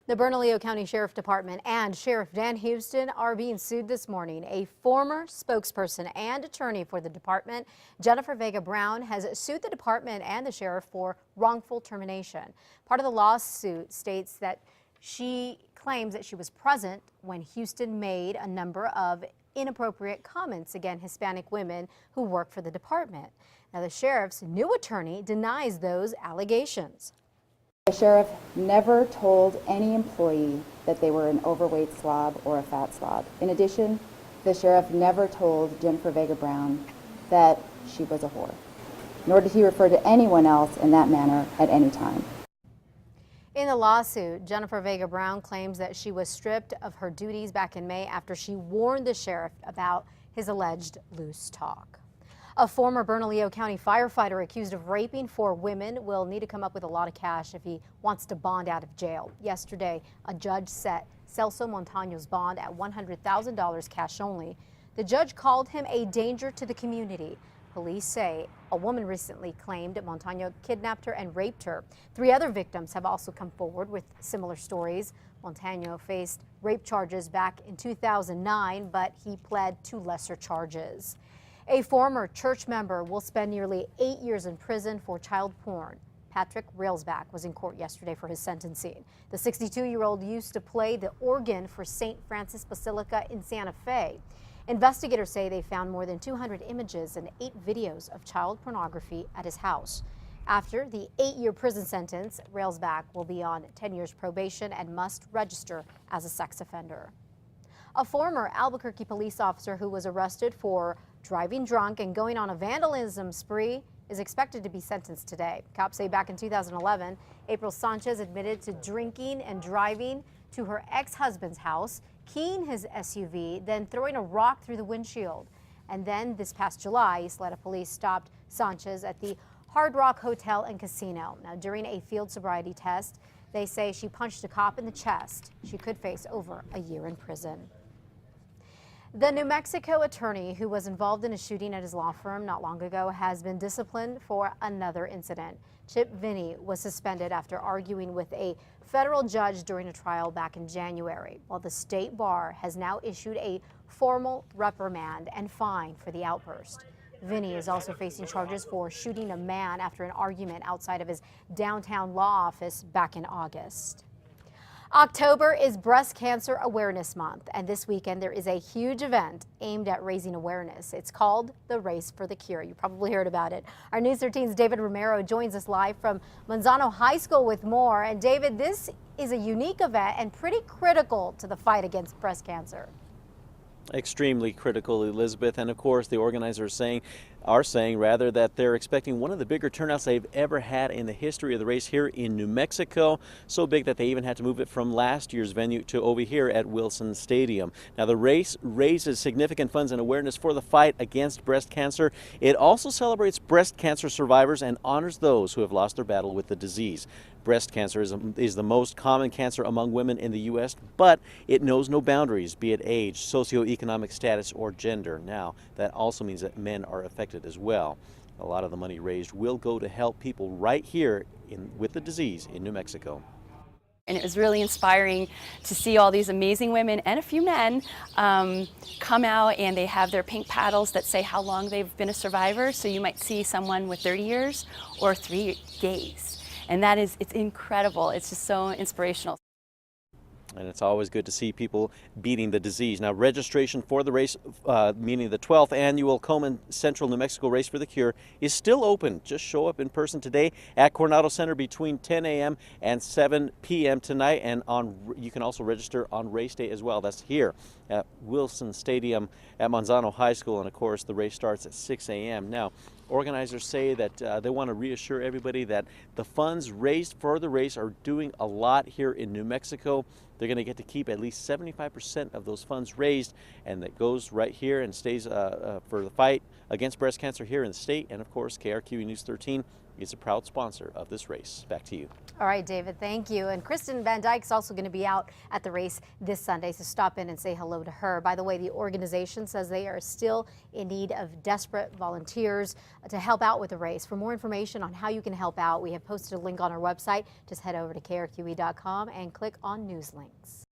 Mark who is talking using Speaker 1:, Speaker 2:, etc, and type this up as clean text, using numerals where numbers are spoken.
Speaker 1: The Bernalillo County Sheriff Department and Sheriff Dan Houston are being sued this morning. A former spokesperson and attorney for the department, Jennifer Vega Brown, has sued the department and the sheriff for wrongful termination. Part of the lawsuit states that she claims that she was present when Houston made a number of inappropriate comments against Hispanic women who work for the department. Now, the sheriff's new attorney denies those allegations.
Speaker 2: The sheriff never told any employee that they were an overweight slob or a fat slob. In addition, the sheriff never told Jennifer Vega Brown that she was a whore, nor did he refer to anyone else in that manner at any time.
Speaker 1: In the lawsuit, Jennifer Vega Brown claims that she was stripped of her duties back in May after she warned the sheriff about his alleged loose talk. A former Bernalillo County firefighter accused of raping 4 women will need to come up with a lot of cash if he wants to bond out of jail. Yesterday, a judge set Celso Montaño's bond at $100,000 cash only. The judge called him a danger to the community. Police say a woman recently claimed Montaño kidnapped her and raped her. 3 other victims have also come forward with similar stories. Montaño faced rape charges back in 2009, but he pled to lesser charges. A former church member will spend nearly 8 years in prison for child porn. Patrick Railsback was in court yesterday for his sentencing. The 62-year-old used to play the organ for St. Francis Basilica in Santa Fe. Investigators say they found more than 200 images and 8 videos of child pornography at his house. After the 8-year prison sentence, Railsback will be on 10 years probation and must register as a sex offender. A former Albuquerque police officer who was arrested for driving drunk and going on a vandalism spree is expected to be sentenced today. Cops say back in 2011, April Sanchez admitted to drinking and driving to her ex-husband's house, keying his SUV, then throwing a rock through the windshield. And then this past July, East Letta police stopped Sanchez at the Hard Rock Hotel and Casino. Now, during a field sobriety test, they say she punched a cop in the chest. She could face over a year in prison. The New Mexico attorney who was involved in a shooting at his law firm not long ago has been disciplined for another incident. Chip Vinny was suspended after arguing with a federal judge during a trial back in January, while the state bar has now issued a formal reprimand and fine for the outburst. Vinny is also facing charges for shooting a man after an argument outside of his downtown law office back in August. October is Breast Cancer Awareness Month, and this weekend there is a huge event aimed at raising awareness. It's called the Race for the Cure. You probably heard about it. Our News 13's David Romero joins us live from Manzano High School with more. And David, this is a unique event and pretty critical to the fight against breast cancer.
Speaker 3: Extremely critical, Elizabeth, and of course the organizers are saying that they're expecting one of the bigger turnouts they've ever had in the history of the race here in New Mexico. So big that they even had to move it from last year's venue to over here at Wilson Stadium. Now, the race raises significant funds and awareness for the fight against breast cancer. It also celebrates breast cancer survivors and honors those who have lost their battle with the disease. Breast cancer is the most common cancer among women in the U.S., but it knows no boundaries, be it age, socioeconomic status, or gender. Now, that also means that men are affected as well. A lot of the money raised will go to help people right here with the disease in New Mexico.
Speaker 4: And it was really inspiring to see all these amazing women and a few men come out, and they have their pink paddles that say how long they've been a survivor. So you might see someone with 30 years or 3 days. And it's incredible. It's just so inspirational.
Speaker 3: And it's always good to see people beating the disease. Now, registration for the race, meaning the 12th annual Coleman Central New Mexico Race for the Cure, is still open. Just show up in person today at Coronado Center between 10 a.m. and 7 p.m. tonight. And you can also register on race day as well. That's here at Wilson Stadium at Manzano High School. And of course, the race starts at 6 a.m. Now, organizers say that they want to reassure everybody that the funds raised for the race are doing a lot here in New Mexico. They're going to get to keep at least 75% of those funds raised, and that goes right here and stays for the fight against breast cancer here in the state. And of course, KRQE News 13 is a proud sponsor of this race. Back to you.
Speaker 1: All right, David, thank you. And Kristen Van Dyke's also going to be out at the race this Sunday, so stop in and say hello to her. By the way, the organization says they are still in need of desperate volunteers to help out with the race. For more information on how you can help out, we have posted a link on our website. Just head over to krqe.com and click on news links.